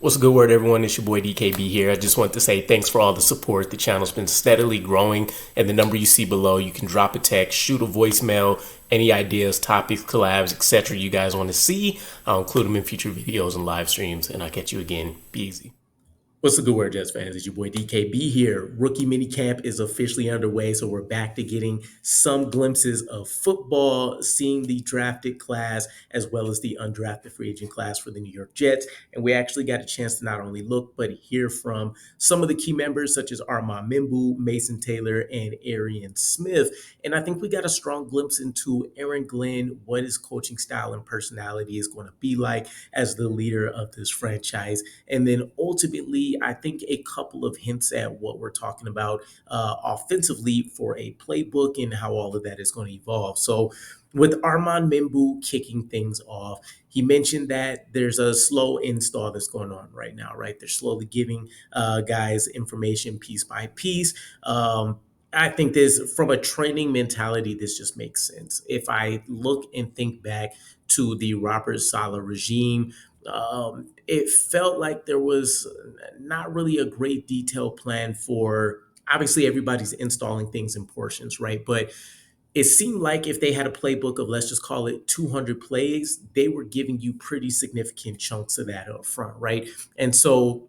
What's a good word, everyone? It's your boy DKB here. I just want to say thanks for all the support. The channel's been steadily growing, and the number you see below, you can drop a text, shoot a voicemail, any ideas, topics, collabs, etc. you guys want to see. I'll include them in future videos and live streams, and I'll catch you again. Be easy. What's the good word, Jets fans? It's your boy DKB here. Rookie minicamp is officially underway, so we're back to getting some glimpses of football, seeing the drafted class as well as the undrafted free agent class for the New York Jets. And we actually got a chance to not only look, but hear from some of the key members, such as Armand Membou, Mason Taylor, and Arian Smith. And I think we got a strong glimpse into Aaron Glenn, what his coaching style and personality is going to be like as the leader of this franchise. And then ultimately, I think a couple of hints at what we're talking about offensively for a playbook and how all of that is going to evolve. So, with Armand Membou kicking things off, he mentioned that there's a slow install that's going on right now, right? They're slowly giving guys information piece by piece. I think this, from a training mentality, this just makes sense. If I look and think back to the Robert Saleh regime, it felt like there was not really a great detailed plan for, obviously everybody's installing things in portions, right? But it seemed like if they had a playbook of, let's just call it 200 plays, they were giving you pretty significant chunks of that up front, right? And so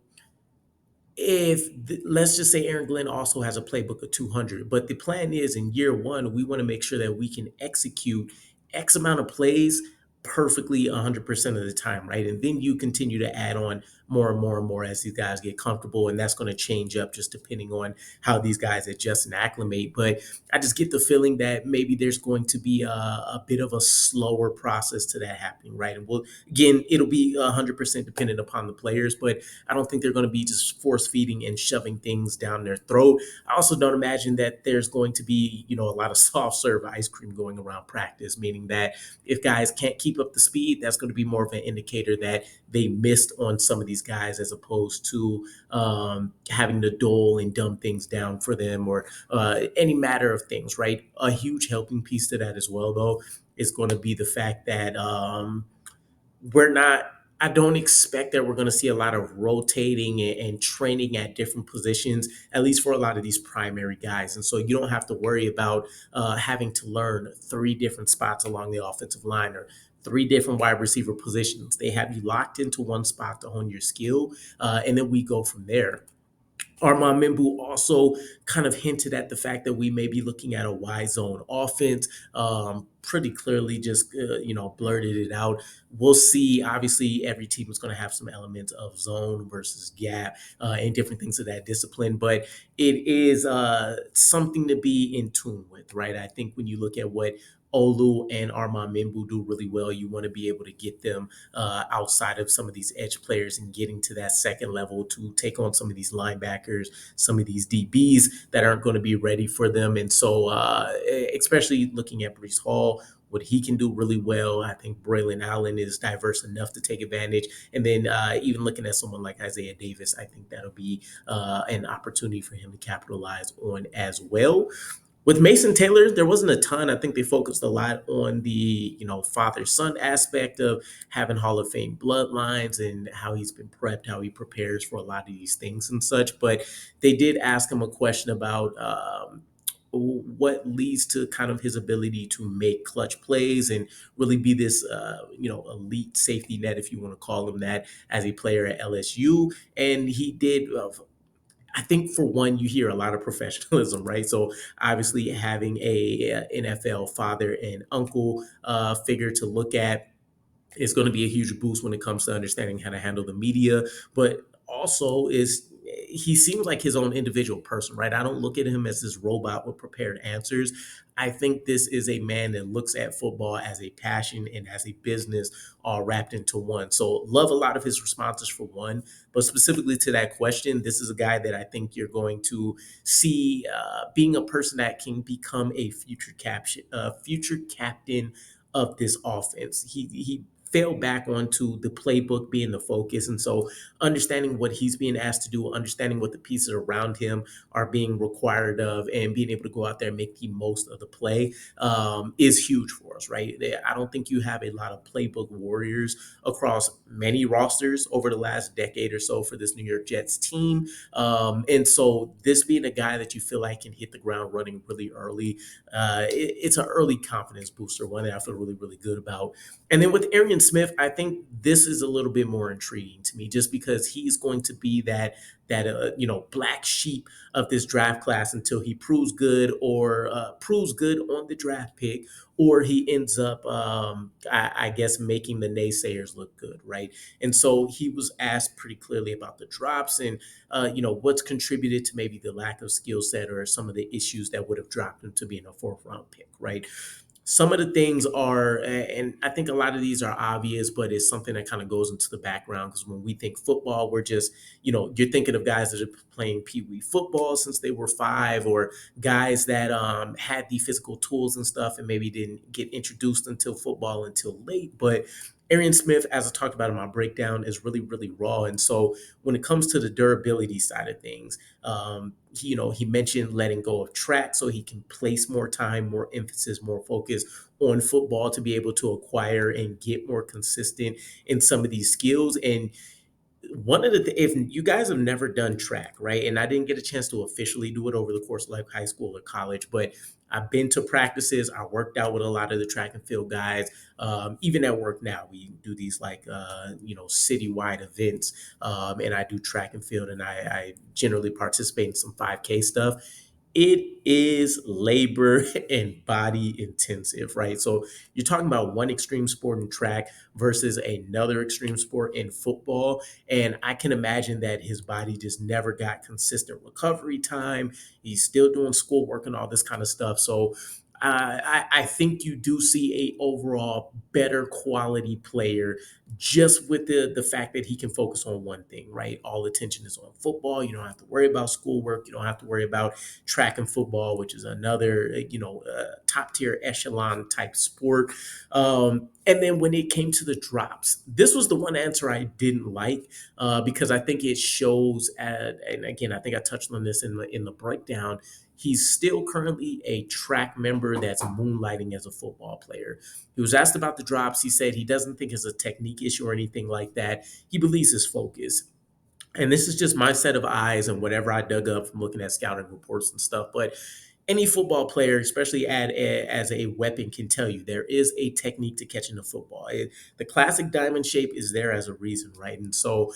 let's just say Aaron Glenn also has a playbook of 200, but the plan is in year one, we want to make sure that we can execute X amount of plays perfectly 100% of the time, right? And then you continue to add on more and more and more as these guys get comfortable. And that's going to change up just depending on how these guys adjust and acclimate. But I just get the feeling that maybe there's going to be a bit of a slower process to that happening, right? And again, it'll be 100% dependent upon the players, but I don't think they're going to be just force feeding and shoving things down their throat. I also don't imagine that there's going to be, a lot of soft serve ice cream going around practice, meaning that if guys can't keep up the speed, that's going to be more of an indicator that they missed on some of these guys as opposed to having to dole and dumb things down for them or any matter of things, right? A huge helping piece to that as well, though, is going to be the fact that we're not I don't expect that we're going to see a lot of rotating and training at different positions, at least for a lot of these primary guys. And so you don't have to worry about having to learn three different spots along the offensive line or three different wide receiver positions. They have you locked into one spot to hone your skill, and then we go from there. Armand Membou also kind of hinted at the fact that we may be looking at a Y zone offense. Pretty clearly, just blurted it out. We'll see. Obviously, every team is going to have some elements of zone versus gap and different things of that discipline, but it is something to be in tune with, right? I think when you look at what Olu and Armand Membou do really well, you want to be able to get them outside of some of these edge players and getting to that second level to take on some of these linebackers, some of these DBs that aren't going to be ready for them. And so, especially looking at Brees Hall, what he can do really well. I think Braylon Allen is diverse enough to take advantage. And then even looking at someone like Isaiah Davis, I think that'll be an opportunity for him to capitalize on as well. With Mason Taylor, there wasn't a ton. I think they focused a lot on the, father-son aspect of having Hall of Fame bloodlines and how he's been prepped, how he prepares for a lot of these things and such. But they did ask him a question about what leads to kind of his ability to make clutch plays and really be this, elite safety net, if you want to call him that, as a player at LSU. And he did. I think for one, you hear a lot of professionalism, right? So obviously having a NFL father and uncle figure to look at is going to be a huge boost when it comes to understanding how to handle the media, but also is he seems like his own individual person, right? I don't look at him as this robot with prepared answers. I think this is a man that looks at football as a passion and as a business all wrapped into one. So love a lot of his responses for one, but specifically to that question, this is a guy that I think you're going to see being a person that can become a future captain of this offense. He fell back onto the playbook being the focus. And so understanding what he's being asked to do, understanding what the pieces around him are being required of, and being able to go out there and make the most of the play is huge for us, right? I don't think you have a lot of playbook warriors across many rosters over the last decade or so for this New York Jets team. And so this being a guy that you feel like can hit the ground running really early, it's an early confidence booster, one that I feel really, really good about. And then with Arian Smith, I think this is a little bit more intriguing to me, just because he's going to be that black sheep of this draft class until he proves good, or proves good on the draft pick, or he ends up, I guess, making the naysayers look good, right? And so he was asked pretty clearly about the drops and what's contributed to maybe the lack of skill set or some of the issues that would have dropped him to being a fourth round pick, right? Some of the things are, and I think a lot of these are obvious, but it's something that kind of goes into the background, because when we think football, we're just, you're thinking of guys that are playing Pee Wee football since they were five, or guys that had the physical tools and stuff and maybe didn't get introduced until football until late. But Arian Smith, as I talked about in my breakdown, is really, really raw. And so when it comes to the durability side of things, he mentioned letting go of track so he can place more time, more emphasis, more focus on football to be able to acquire and get more consistent in some of these skills. And one of if you guys have never done track, right? And I didn't get a chance to officially do it over the course of like high school or college, but I've been to practices. I worked out with a lot of the track and field guys. Even at work now, we do these like citywide events, and I do track and field, and I generally participate in some 5K stuff. It is labor and body intensive, right? So you're talking about one extreme sport in track versus another extreme sport in football. And I can imagine that his body just never got consistent recovery time. He's still doing schoolwork and all this kind of stuff. So I think you do see a overall better quality player, just with the fact that he can focus on one thing, right? All attention is on football. You don't have to worry about schoolwork. You don't have to worry about track and football, which is another top tier echelon type sport. And then when it came to the drops, this was the one answer I didn't like, because I think it shows, and again, I think I touched on this in the breakdown. He's still currently a track member that's moonlighting as a football player. He was asked about the drops. He said he doesn't think it's a technique issue or anything like that. He believes his focus. And this is just my set of eyes and whatever I dug up from looking at scouting reports and stuff. But any football player, especially as a weapon, can tell you there is a technique to catching the football. The classic diamond shape is there as a reason, right? And so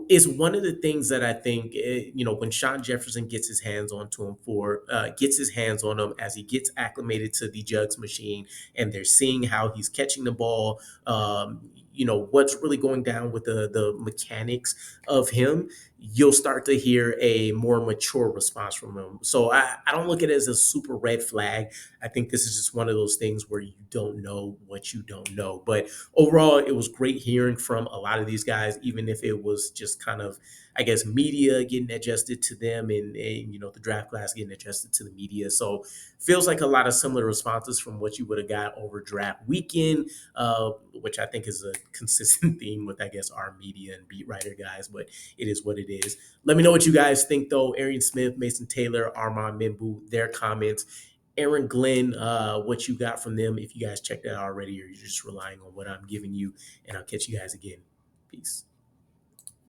it's one of the things that I think, when Sean Jefferson gets his hands on him as he gets acclimated to the jugs machine, and they're seeing how he's catching the ball, what's really going down with the mechanics of him, you'll start to hear a more mature response from him. So I don't look at it as a super red flag. I think this is just one of those things where you don't know what you don't know. But overall, it was great hearing from a lot of these guys, even if it was just kind of, I guess, media getting adjusted to them, and the draft class getting adjusted to the media. So feels like a lot of similar responses from what you would have got over draft weekend, which I think is a consistent theme with, I guess, our media and beat writer guys, but it is what it is. Let me know what you guys think, though. Arian Smith, Mason Taylor, Armand Membou, their comments. Aaron Glenn, what you got from them, if you guys checked that out already, or you're just relying on what I'm giving you. And I'll catch you guys again. Peace.